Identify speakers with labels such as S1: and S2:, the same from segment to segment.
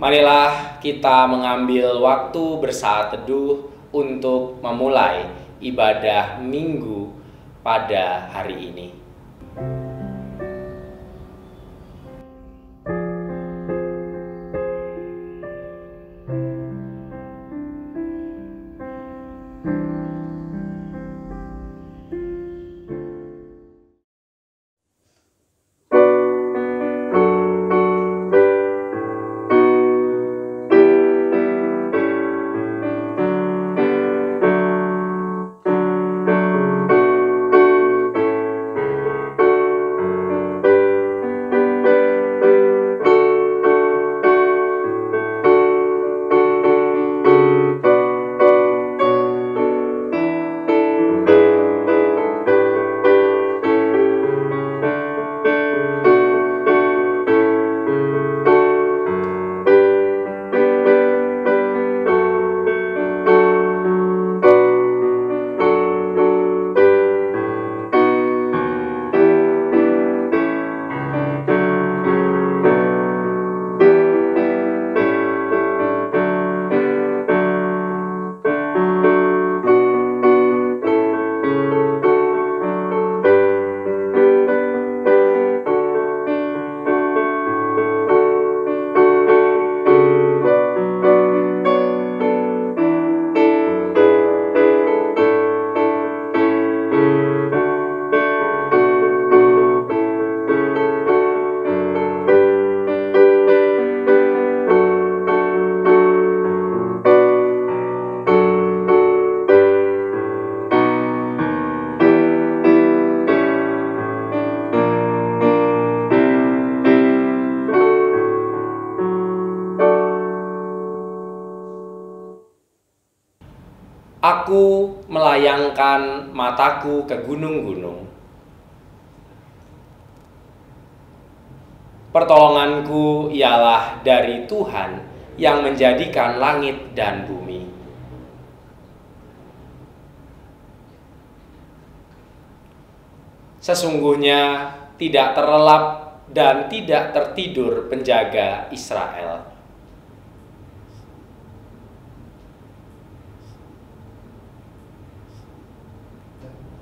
S1: Marilah kita mengambil waktu bersaat teduh untuk memulai ibadah Minggu pada hari ini. Aku melayangkan mataku ke gunung-gunung. Pertolonganku ialah dari Tuhan yang menjadikan langit dan bumi. Sesungguhnya tidak terlelap dan tidak tertidur penjaga Israel.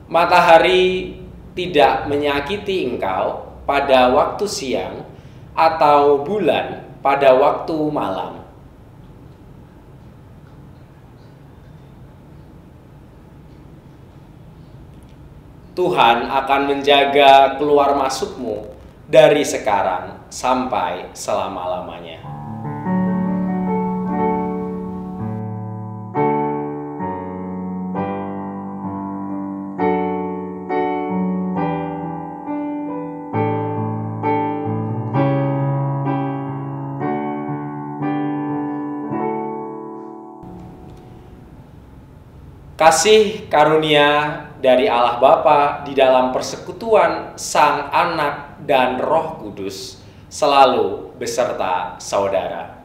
S1: Matahari tidak menyakiti engkau pada waktu siang, atau bulan pada waktu malam. Tuhan akan menjaga keluar masukmu dari sekarang sampai selama-lamanya. Kasih karunia dari Allah Bapa di dalam persekutuan Sang Anak dan Roh Kudus selalu beserta saudara.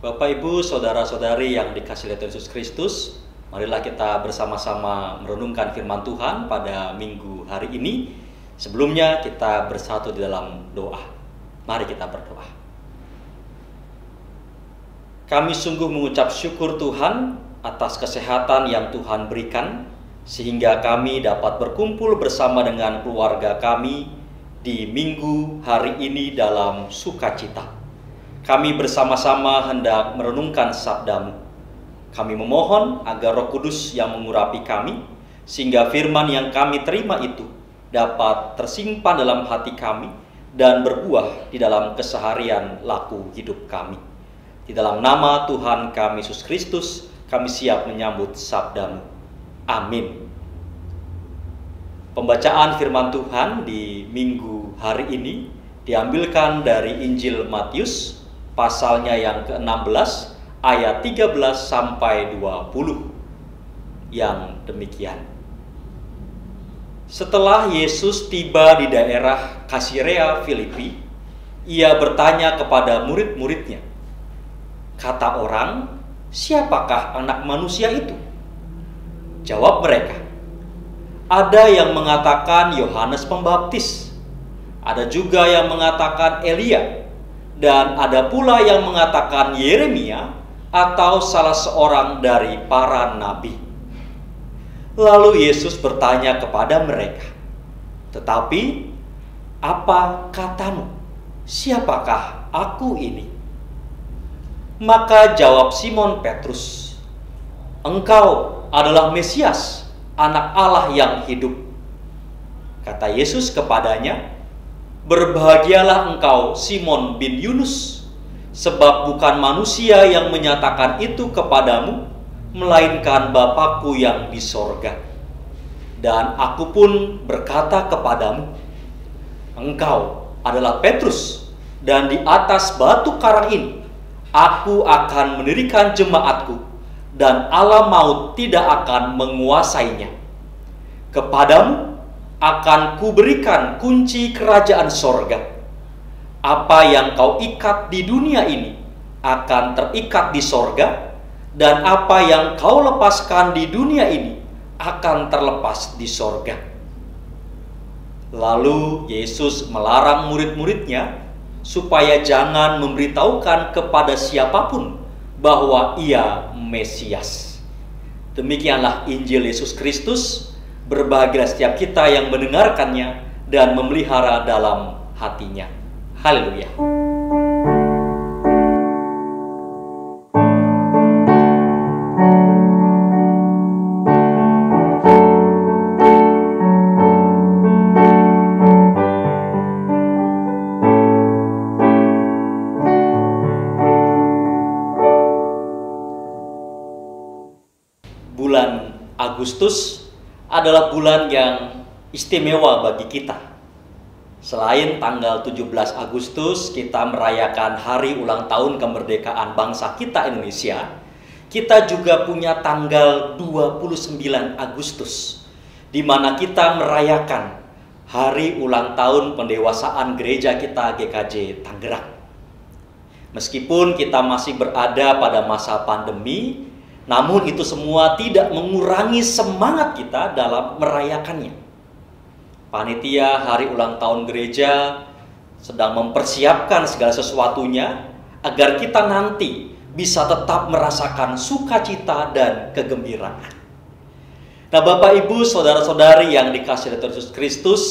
S2: Bapak, Ibu, saudara-saudari yang dikasihi oleh Yesus Kristus, marilah kita bersama-sama merenungkan firman Tuhan pada minggu hari ini. Sebelumnya kita bersatu di dalam doa. Mari kita berdoa. Kami sungguh mengucap syukur Tuhan atas kesehatan yang Tuhan berikan, sehingga kami dapat berkumpul bersama dengan keluarga kami di minggu hari ini dalam sukacita. Kami bersama-sama hendak merenungkan sabda-Mu. Kami memohon agar Roh Kudus yang mengurapi kami, sehingga firman yang kami terima itu dapat tersimpan dalam hati kami dan berbuah di dalam keseharian laku hidup kami. Di dalam nama Tuhan kami Yesus Kristus, kami siap menyambut sabda-Mu. Amin. Pembacaan firman Tuhan di minggu hari ini diambilkan dari Injil Matius, pasalnya yang ke-16, ayat 13 sampai 20. Yang demikian. Setelah Yesus tiba di daerah Kaisarea Filipi, ia bertanya kepada murid-muridnya, "Kata orang, siapakah anak manusia itu?" Jawab mereka, "Ada yang mengatakan Yohanes Pembaptis, ada juga yang mengatakan Elia, dan ada pula yang mengatakan Yeremia atau salah seorang dari para nabi." Lalu Yesus bertanya kepada mereka, "Tetapi apa katamu? Siapakah aku ini?" Maka jawab Simon Petrus, "Engkau adalah Mesias, Anak Allah yang hidup." Kata Yesus kepadanya, "Berbahagialah engkau Simon bin Yunus, sebab bukan manusia yang menyatakan itu kepadamu, melainkan Bapa-Ku yang di sorga. Dan aku pun berkata kepadamu, engkau adalah Petrus, dan di atas batu karang ini aku akan mendirikan jemaatku, dan alam maut tidak akan menguasainya. Kepadamu akan kuberikan kunci kerajaan sorga. Apa yang kau ikat di dunia ini akan terikat di sorga, dan apa yang kau lepaskan di dunia ini akan terlepas di sorga." Lalu Yesus melarang murid-muridnya supaya jangan memberitahukan kepada siapapun bahwa ia Mesias. Demikianlah Injil Yesus Kristus. Berbahagialah setiap kita yang mendengarkannya dan memelihara dalam hatinya. Haleluya. Bulan Agustus adalah bulan yang istimewa bagi kita. Selain tanggal 17 Agustus kita merayakan hari ulang tahun kemerdekaan bangsa kita Indonesia, kita juga punya tanggal 29 Agustus, di mana kita merayakan hari ulang tahun pendewasaan gereja kita GKJ Tangerang. Meskipun kita masih berada pada masa pandemi, namun itu semua tidak mengurangi semangat kita dalam merayakannya. Panitia hari ulang tahun gereja sedang mempersiapkan segala sesuatunya agar kita nanti bisa tetap merasakan sukacita dan kegembiraan. Nah, Bapak, Ibu, saudara-saudari yang dikasihi oleh Yesus Kristus,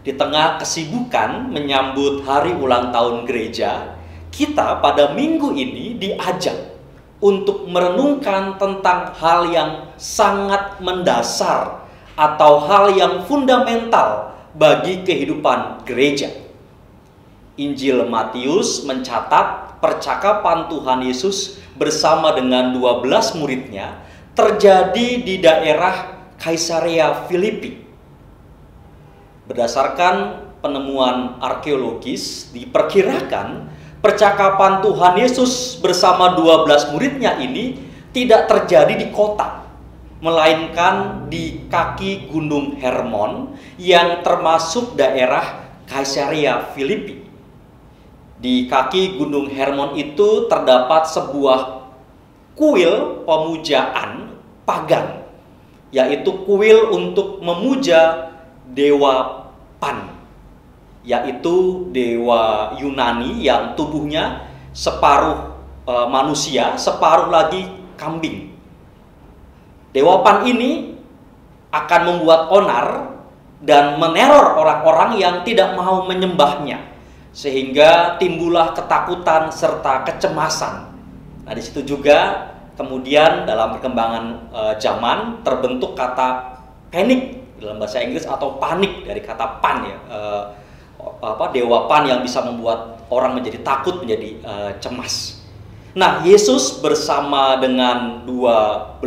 S2: di tengah kesibukan menyambut hari ulang tahun gereja, kita pada minggu ini diajak untuk merenungkan tentang hal yang sangat mendasar atau hal yang fundamental bagi kehidupan gereja. Injil Matius mencatat percakapan Tuhan Yesus bersama dengan 12 muridnya terjadi di daerah Kaisarea Filipi. Berdasarkan penemuan arkeologis, diperkirakan percakapan Tuhan Yesus bersama 12 muridnya ini tidak terjadi di kota, melainkan di kaki Gunung Hermon yang termasuk daerah Kaisarea Filipi. Di kaki Gunung Hermon itu itu terdapat sebuah kuil pemujaan pagan, yaitu kuil untuk memuja dewa Pan, yaitu dewa Yunani yang tubuhnya separuh manusia, separuh lagi kambing. Dewa Pan ini akan membuat onar dan meneror orang-orang yang tidak mau menyembahnya, sehingga timbullah ketakutan serta kecemasan. Nah, di situ juga kemudian dalam perkembangan zaman terbentuk kata panic dalam bahasa Inggris, atau panik dari kata pan ya, dewa Pan yang bisa membuat orang menjadi takut, menjadi cemas. Nah, Yesus bersama dengan 12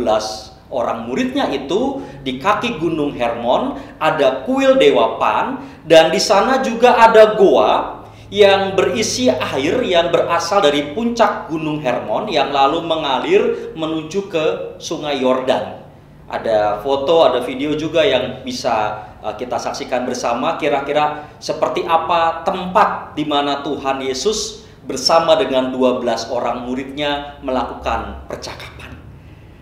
S2: orang muridnya itu di kaki Gunung Hermon ada kuil dewa Pan, dan di sana juga ada goa yang berisi air yang berasal dari puncak Gunung Hermon yang lalu mengalir menuju ke Sungai Yordan. Ada foto, ada video juga yang bisa kita saksikan bersama, kira-kira seperti apa tempat di mana Tuhan Yesus bersama dengan 12 orang muridnya melakukan percakapan.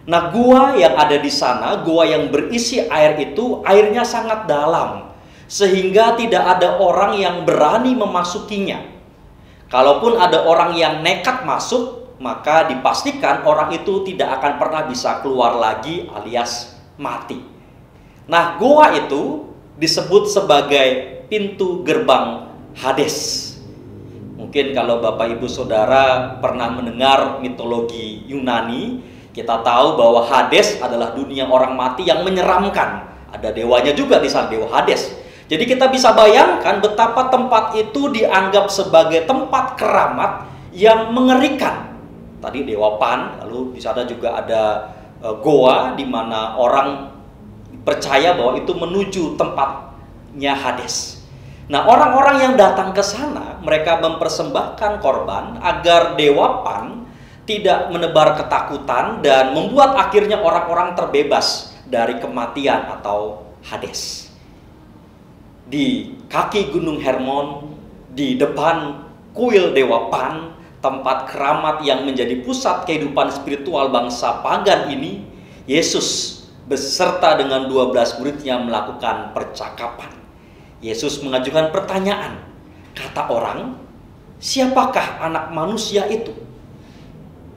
S2: Nah, gua yang ada di sana, gua yang berisi air itu, airnya sangat dalam, sehingga tidak ada orang yang berani memasukinya. Kalaupun ada orang yang nekat masuk, maka dipastikan orang itu tidak akan pernah bisa keluar lagi, alias mati. Nah, goa itu disebut sebagai pintu gerbang Hades. Mungkin kalau Bapak Ibu Saudara pernah mendengar mitologi Yunani, kita tahu bahwa Hades adalah dunia orang mati yang menyeramkan. Ada dewanya juga di sana, dewa Hades. Jadi kita bisa bayangkan betapa tempat itu dianggap sebagai tempat keramat yang mengerikan. Tadi dewa Pan, lalu di sana juga ada goa di mana orang percaya bahwa itu menuju tempatnya Hades. Nah, orang-orang yang datang ke sana, mereka mempersembahkan korban agar dewa Pan tidak menebar ketakutan dan membuat akhirnya orang-orang terbebas dari kematian atau Hades. Di kaki Gunung Hermon, di depan kuil dewa Pan, tempat keramat yang menjadi pusat kehidupan spiritual bangsa pagan ini, Yesus beserta dengan 12 muridnya melakukan percakapan. Yesus mengajukan pertanyaan. Kata orang, siapakah anak manusia itu?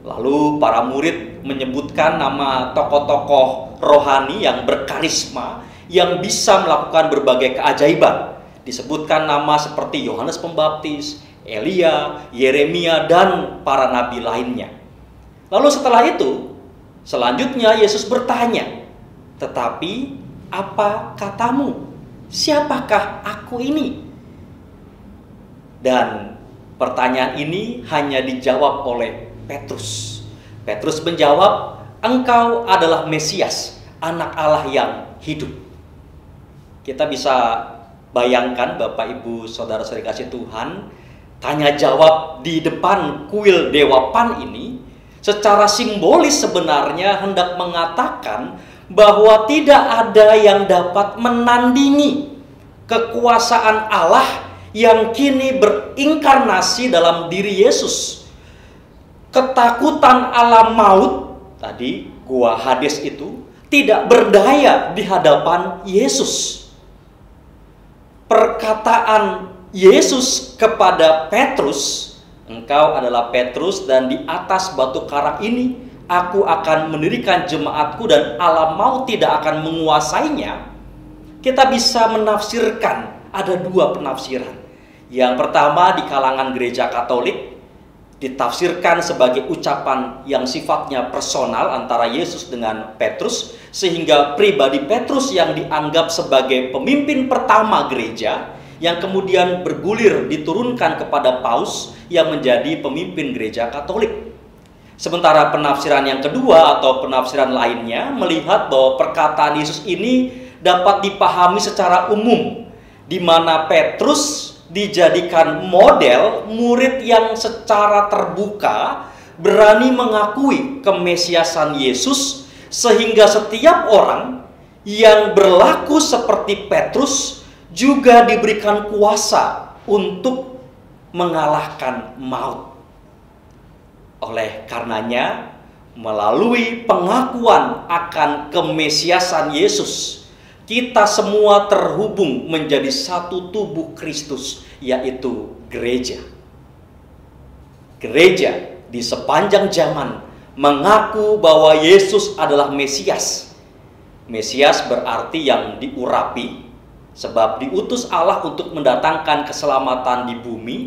S2: Lalu para murid menyebutkan nama tokoh-tokoh rohani yang berkarisma, yang bisa melakukan berbagai keajaiban. Disebutkan nama seperti Yohanes Pembaptis, Elia, Yeremia, dan para nabi lainnya. Lalu setelah itu, selanjutnya Yesus bertanya, tetapi apa katamu? Siapakah aku ini? Dan pertanyaan ini hanya dijawab oleh Petrus. Petrus menjawab, engkau adalah Mesias, anak Allah yang hidup. Kita bisa bayangkan Bapak Ibu Saudara-saudari kasih Tuhan, tanya jawab di depan kuil dewa Pan ini secara simbolis sebenarnya hendak mengatakan bahwa tidak ada yang dapat menandingi kekuasaan Allah yang kini berinkarnasi dalam diri Yesus. Ketakutan alam maut, tadi gua Hades itu, tidak berdaya di hadapan Yesus. Perkataan Yesus kepada Petrus, engkau adalah Petrus dan di atas batu karang ini aku akan mendirikan jemaatku dan alam maut tidak akan menguasainya. Kita bisa menafsirkan, ada dua penafsiran. Yang pertama di kalangan gereja Katolik ditafsirkan sebagai ucapan yang sifatnya personal antara Yesus dengan Petrus, sehingga pribadi Petrus yang dianggap sebagai pemimpin pertama gereja yang kemudian bergulir diturunkan kepada Paus yang menjadi pemimpin gereja Katolik. Sementara penafsiran yang kedua atau penafsiran lainnya melihat bahwa perkataan Yesus ini dapat dipahami secara umum, di mana Petrus dijadikan model murid yang secara terbuka berani mengakui kemesiasan Yesus, sehingga setiap orang yang berlaku seperti Petrus juga diberikan kuasa untuk mengalahkan maut. Oleh karenanya, melalui pengakuan akan kemesiasan Yesus, kita semua terhubung menjadi satu tubuh Kristus, yaitu gereja. Gereja di sepanjang zaman mengaku bahwa Yesus adalah Mesias. Mesias berarti yang diurapi, sebab diutus Allah untuk mendatangkan keselamatan di bumi,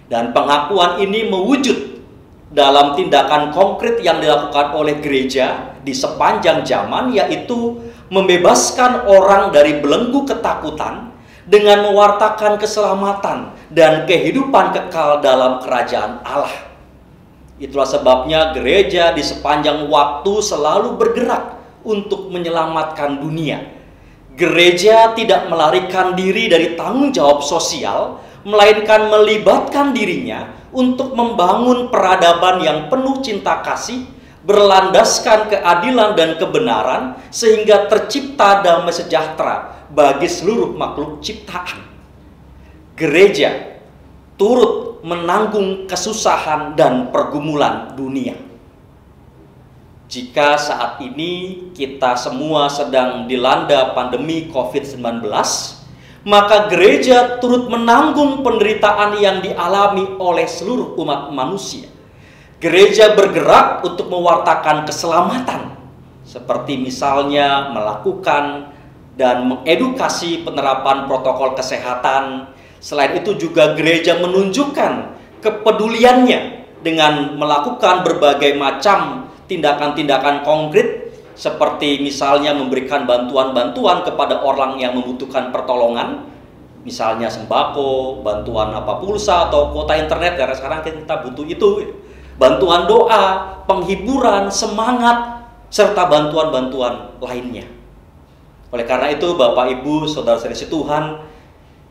S2: dan pengakuan ini mewujud dalam tindakan konkret yang dilakukan oleh gereja di sepanjang zaman, yaitu membebaskan orang dari belenggu ketakutan dengan mewartakan keselamatan dan kehidupan kekal dalam kerajaan Allah. Itulah sebabnya gereja di sepanjang waktu selalu bergerak untuk menyelamatkan dunia. Gereja tidak melarikan diri dari tanggung jawab sosial, melainkan melibatkan dirinya untuk membangun peradaban yang penuh cinta kasih, berlandaskan keadilan dan kebenaran, sehingga tercipta damai sejahtera bagi seluruh makhluk ciptaan. Gereja turut menanggung kesusahan dan pergumulan dunia. Jika saat ini kita semua sedang dilanda pandemi COVID-19, maka gereja turut menanggung penderitaan yang dialami oleh seluruh umat manusia. Gereja bergerak untuk mewartakan keselamatan, seperti misalnya melakukan dan mengedukasi penerapan protokol kesehatan. Selain itu juga gereja menunjukkan kepeduliannya dengan melakukan berbagai macam tindakan-tindakan konkret, seperti misalnya memberikan bantuan-bantuan kepada orang yang membutuhkan pertolongan, misalnya sembako, bantuan pulsa atau kuota internet, karena sekarang kita butuh itu, bantuan doa, penghiburan, semangat, serta bantuan-bantuan lainnya. Oleh karena itu, Bapak Ibu, saudara-saudari Tuhan,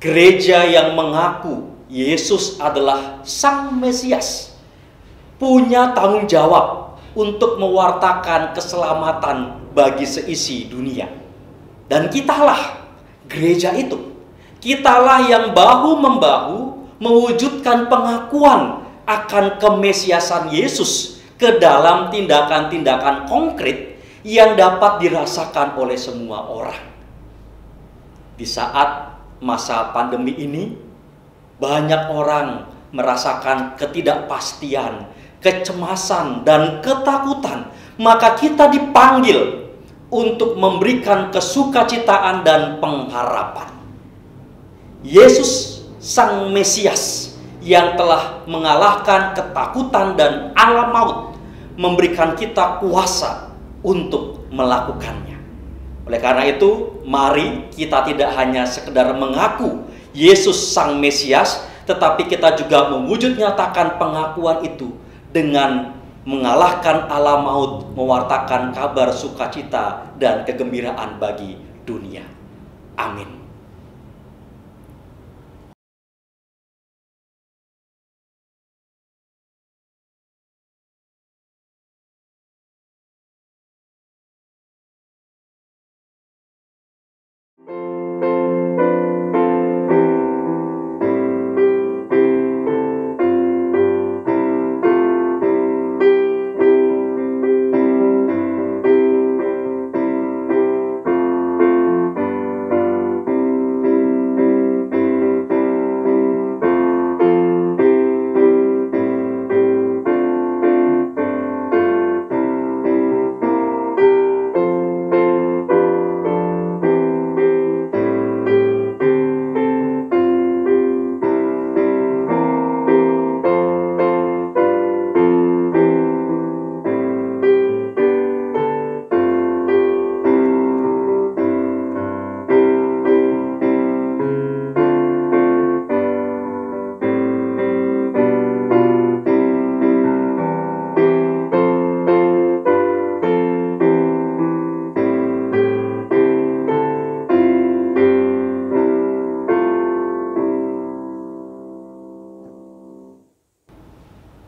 S2: gereja yang mengaku Yesus adalah Sang Mesias punya tanggung jawab untuk mewartakan keselamatan bagi seisi dunia. Dan kitalah gereja itu. Kitalah yang bahu-membahu mewujudkan pengakuan akan kemesiasan Yesus ke dalam tindakan-tindakan konkret yang dapat dirasakan oleh semua orang. Di saat masa pandemi ini, banyak orang merasakan ketidakpastian, kecemasan, dan ketakutan. Maka kita dipanggil untuk memberikan kesukacitaan dan pengharapan. Yesus Sang Mesias yang telah mengalahkan ketakutan dan alam maut memberikan kita kuasa untuk melakukannya. Oleh karena itu, mari kita tidak hanya sekedar mengaku Yesus Sang Mesias, tetapi kita juga mewujud nyatakan pengakuan itu dengan mengalahkan alam maut, mewartakan kabar sukacita dan kegembiraan bagi dunia. Amin.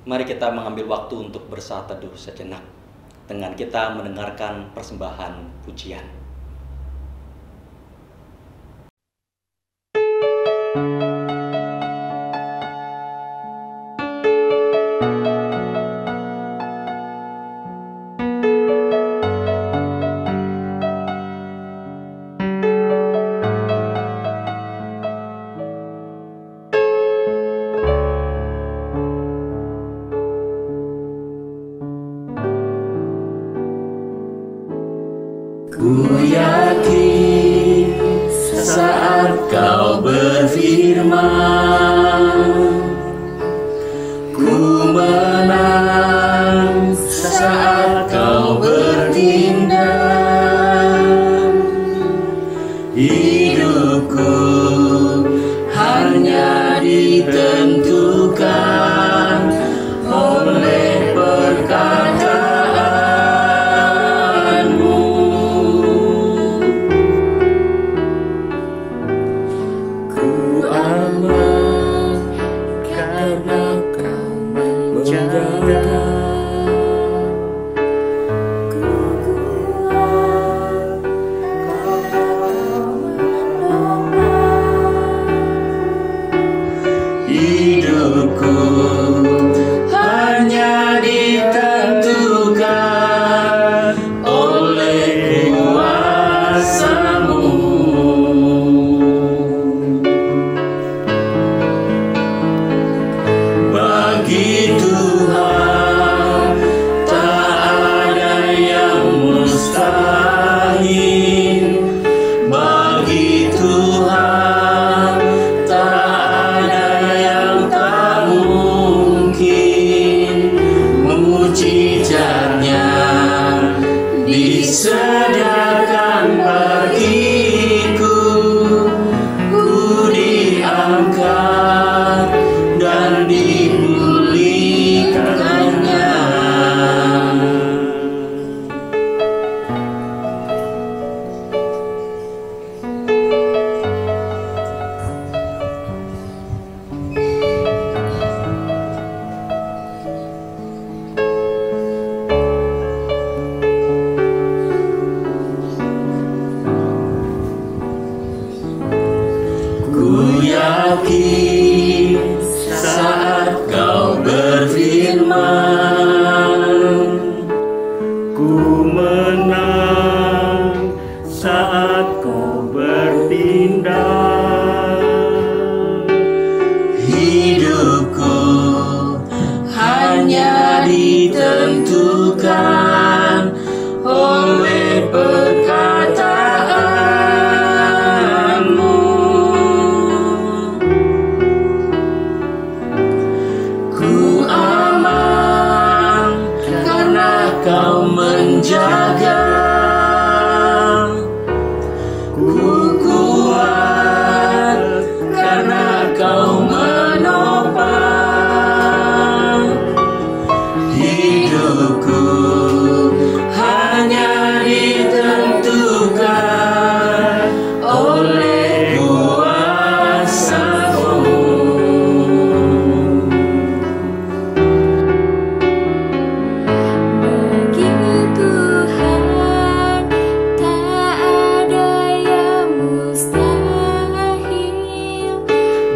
S2: Mari kita mengambil waktu untuk bersaat teduh sejenak dengan kita mendengarkan persembahan pujian.
S3: Ku yakin saat kau berfirman, ku menang saat kau bertindak. Hidupku hanya ditentukan oleh perkataanmu. Ku aman karena kau menjaga. Ku kuat karena kau menopang. Hidupku hanya ditentukan oleh kuasa-Mu. Bagi Tuhan tak ada yang mustahil. Bagi Tuhan tak ada yang tak mungkin. Mujizatnya disediakan bagiku. Ku diangkat dan dipulihkannya. Ku yakin saat kau berfirman, ku menang saat kau bertindak. Hidupku hanya ditentukan oleh perkataanmu. Ku aman karena kau menjaga. Ku kuat karena kau menopang. Hidupku hanya ditentukan oleh kuasa-Mu.
S4: Bagi Tuhan tak ada yang mustahil.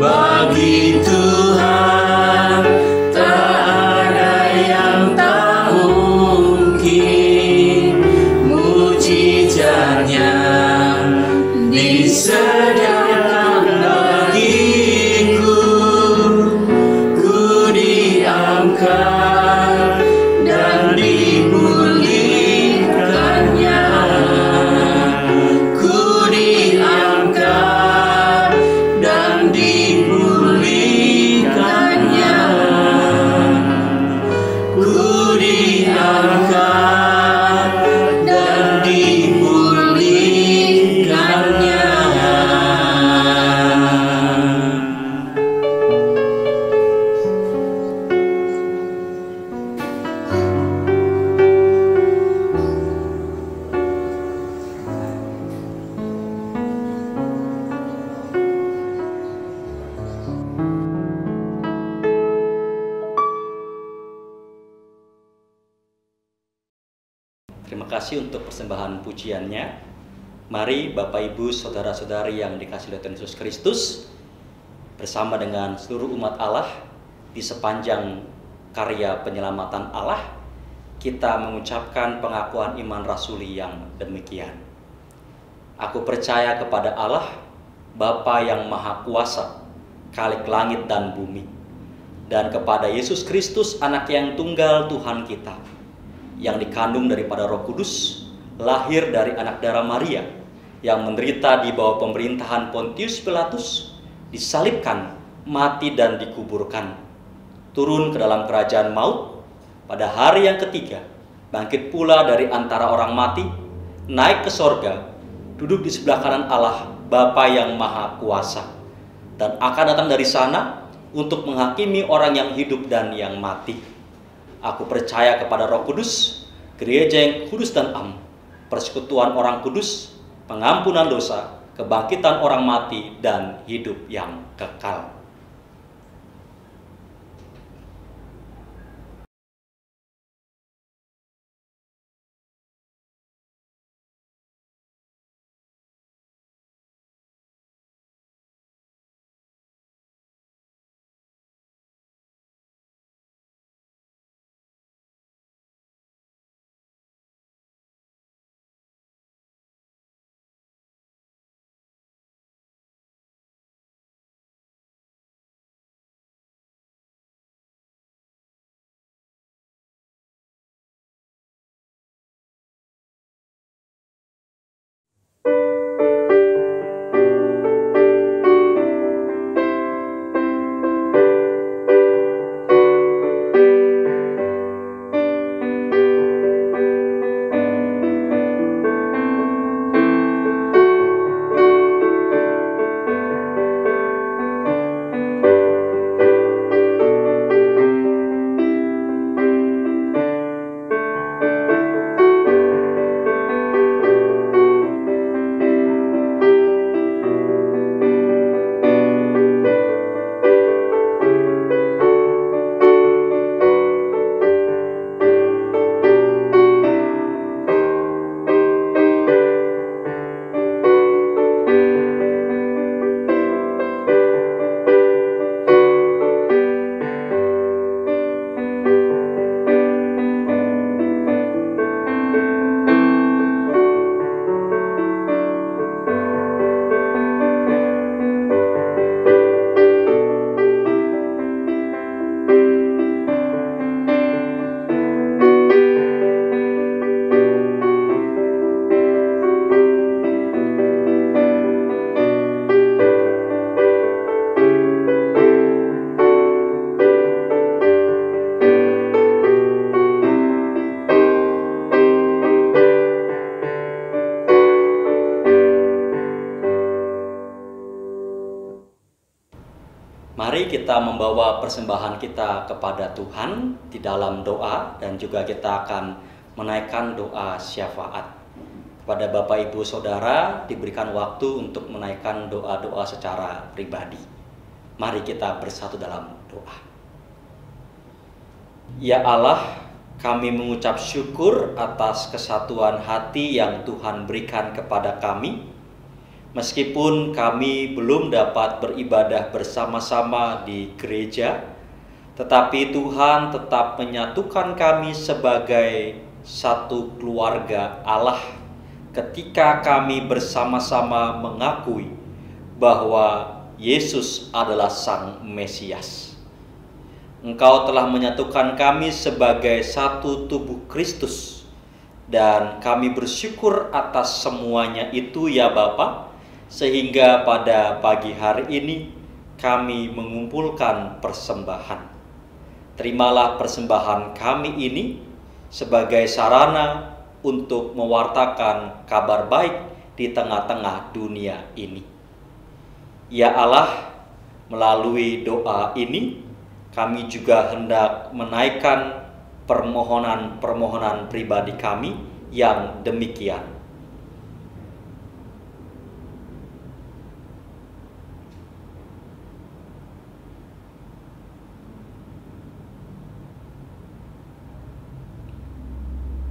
S3: Bagi Tuhan tak ada yang tak mungkin. Mujizatnya disediakan bagiku. Ku diangkat dan dipulihkannya. Ku diangkat dan dipulihkannya. Ku diangkat dan dipulihkannya.
S2: Terima kasih untuk persembahan pujiannya. Mari Bapak Ibu Saudara-saudari yang dikasihi oleh Tuhan Yesus Kristus, bersama dengan seluruh umat Allah di sepanjang karya penyelamatan Allah, kita mengucapkan pengakuan iman rasuli yang demikian. Aku percaya kepada Allah, Bapa yang Maha Kuasa, Khalik langit dan bumi, dan kepada Yesus Kristus, Anak yang tunggal Tuhan kita, yang dikandung daripada Roh Kudus, lahir dari anak darah Maria, yang menderita di bawah pemerintahan Pontius Pilatus, disalibkan, mati dan dikuburkan, turun ke dalam kerajaan maut, pada hari yang ketiga, bangkit pula dari antara orang mati, naik ke sorga, duduk di sebelah kanan Allah, Bapa yang Maha Kuasa, dan akan datang dari sana untuk menghakimi orang yang hidup dan yang mati. Aku percaya kepada Roh Kudus, gereja yang kudus dan am, persekutuan orang kudus, pengampunan dosa, kebangkitan orang mati, dan hidup yang kekal. Mari kita membawa persembahan kita kepada Tuhan di dalam doa, dan juga kita akan menaikkan doa syafaat. Kepada Bapak Ibu Saudara diberikan waktu untuk menaikkan doa-doa secara pribadi. Mari kita bersatu dalam doa. Ya Allah, kami mengucap syukur atas kesatuan hati yang Tuhan berikan kepada kami. Meskipun kami belum dapat beribadah bersama-sama di gereja, tetapi Tuhan tetap menyatukan kami sebagai satu keluarga Allah ketika kami bersama-sama mengakui bahwa Yesus adalah Sang Mesias. Engkau telah menyatukan kami sebagai satu tubuh Kristus, dan kami bersyukur atas semuanya itu ya Bapa. Sehingga pada pagi hari ini kami mengumpulkan persembahan. Terimalah persembahan kami ini sebagai sarana untuk mewartakan kabar baik di tengah-tengah dunia ini. Ya Allah, melalui doa ini kami juga hendak menaikkan permohonan-permohonan pribadi kami yang demikian.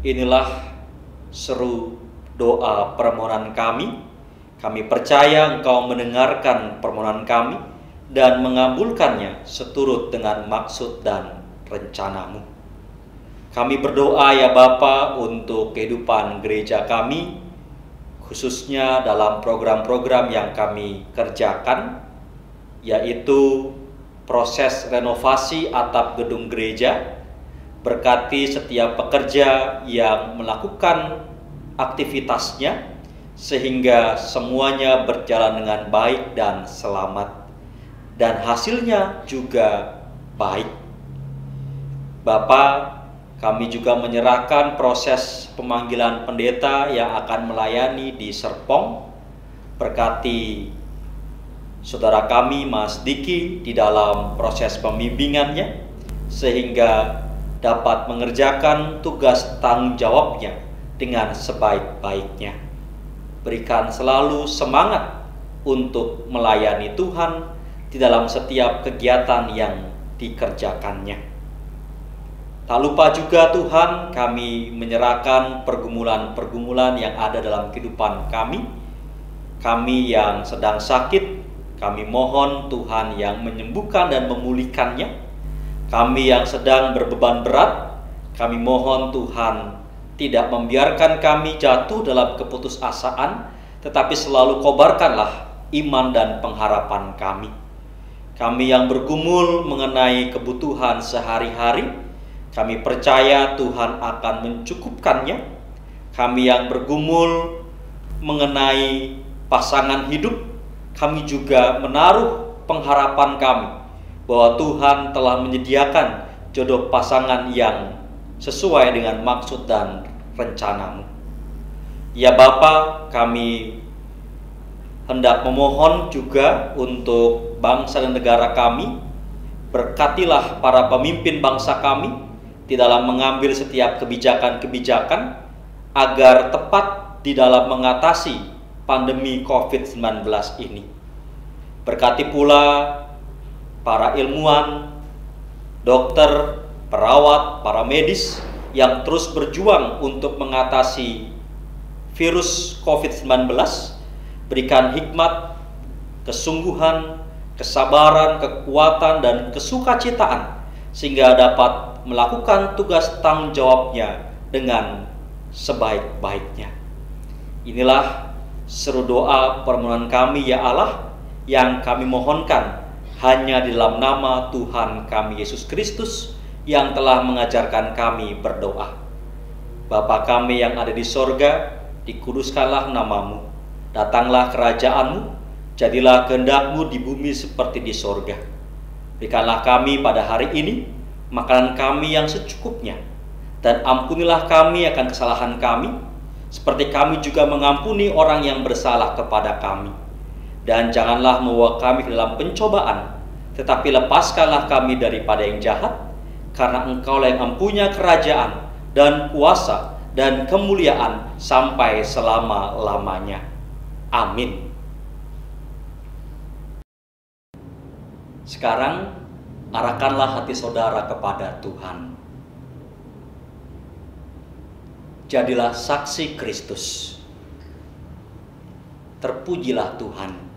S2: Inilah seru doa permohonan kami. Kami percaya Engkau mendengarkan permohonan kami dan mengabulkannya seturut dengan maksud dan rencana-Mu. Kami berdoa ya Bapa untuk kehidupan gereja kami, khususnya dalam program-program yang kami kerjakan, yaitu proses renovasi atap gedung gereja. Berkati setiap pekerja yang melakukan aktivitasnya sehingga semuanya berjalan dengan baik dan selamat, dan hasilnya juga baik. Bapak, kami juga menyerahkan proses pemanggilan pendeta yang akan melayani di Serpong. Berkati saudara kami Mas Diki di dalam proses pembimbingannya, sehingga dapat mengerjakan tugas tanggung jawabnya dengan sebaik-baiknya. Berikan selalu semangat untuk melayani Tuhan di dalam setiap kegiatan yang dikerjakannya. Tak lupa juga Tuhan, kami menyerahkan pergumulan-pergumulan yang ada dalam kehidupan kami. Kami yang sedang sakit, kami mohon Tuhan yang menyembuhkan dan memulihkannya. Kami yang sedang berbeban berat, kami mohon Tuhan tidak membiarkan kami jatuh dalam keputusasaan, tetapi selalu kobarkanlah iman dan pengharapan kami. Kami yang bergumul mengenai kebutuhan sehari-hari, kami percaya Tuhan akan mencukupkannya. Kami yang bergumul mengenai pasangan hidup, kami juga menaruh pengharapan kami bahwa Tuhan telah menyediakan jodoh pasangan yang sesuai dengan maksud dan rencanamu. Ya Bapa, kami hendak memohon juga untuk bangsa dan negara kami. Berkatilah para pemimpin bangsa kami di dalam mengambil setiap kebijakan-kebijakan agar tepat di dalam mengatasi pandemi COVID-19 ini. Berkati pula para ilmuwan, dokter, perawat, para medis yang terus berjuang untuk mengatasi virus COVID-19. Berikan hikmat, kesungguhan, kesabaran, kekuatan, dan kesukacitaan sehingga dapat melakukan tugas tanggung jawabnya dengan sebaik-baiknya. Inilah seru doa permohonan kami ya Allah, yang kami mohonkan hanya di dalam nama Tuhan kami Yesus Kristus yang telah mengajarkan kami berdoa. Bapa kami yang ada di sorga, dikuduskanlah namamu, datanglah kerajaanmu, jadilah kehendak-Mu di bumi seperti di sorga. Berikanlah kami pada hari ini makanan kami yang secukupnya, dan ampunilah kami akan kesalahan kami, seperti kami juga mengampuni orang yang bersalah kepada kami. Dan janganlah membawa kami ke dalam pencobaan, tetapi lepaskanlah kami daripada yang jahat, karena Engkaulah yang mempunyai kerajaan dan kuasa dan kemuliaan sampai selama-lamanya. Amin. Sekarang arahkanlah hati saudara kepada Tuhan. Jadilah saksi Kristus. Terpujilah Tuhan.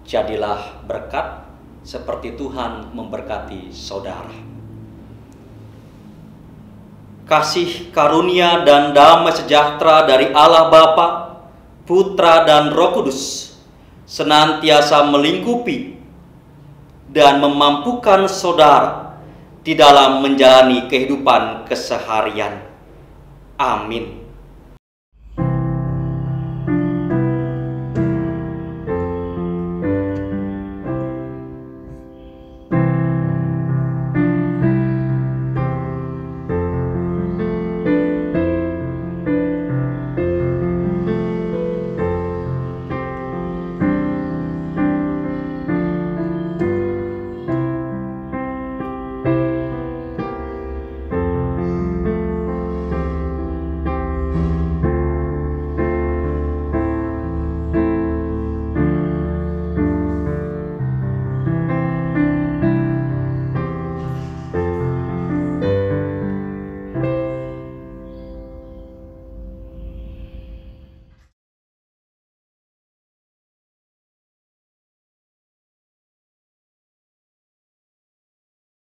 S2: jadilah berkat seperti Tuhan memberkati saudara. Kasih karunia dan damai sejahtera dari Allah Bapa, Putra dan Roh Kudus senantiasa melingkupi dan memampukan saudara di dalam menjalani kehidupan keseharian. Amin.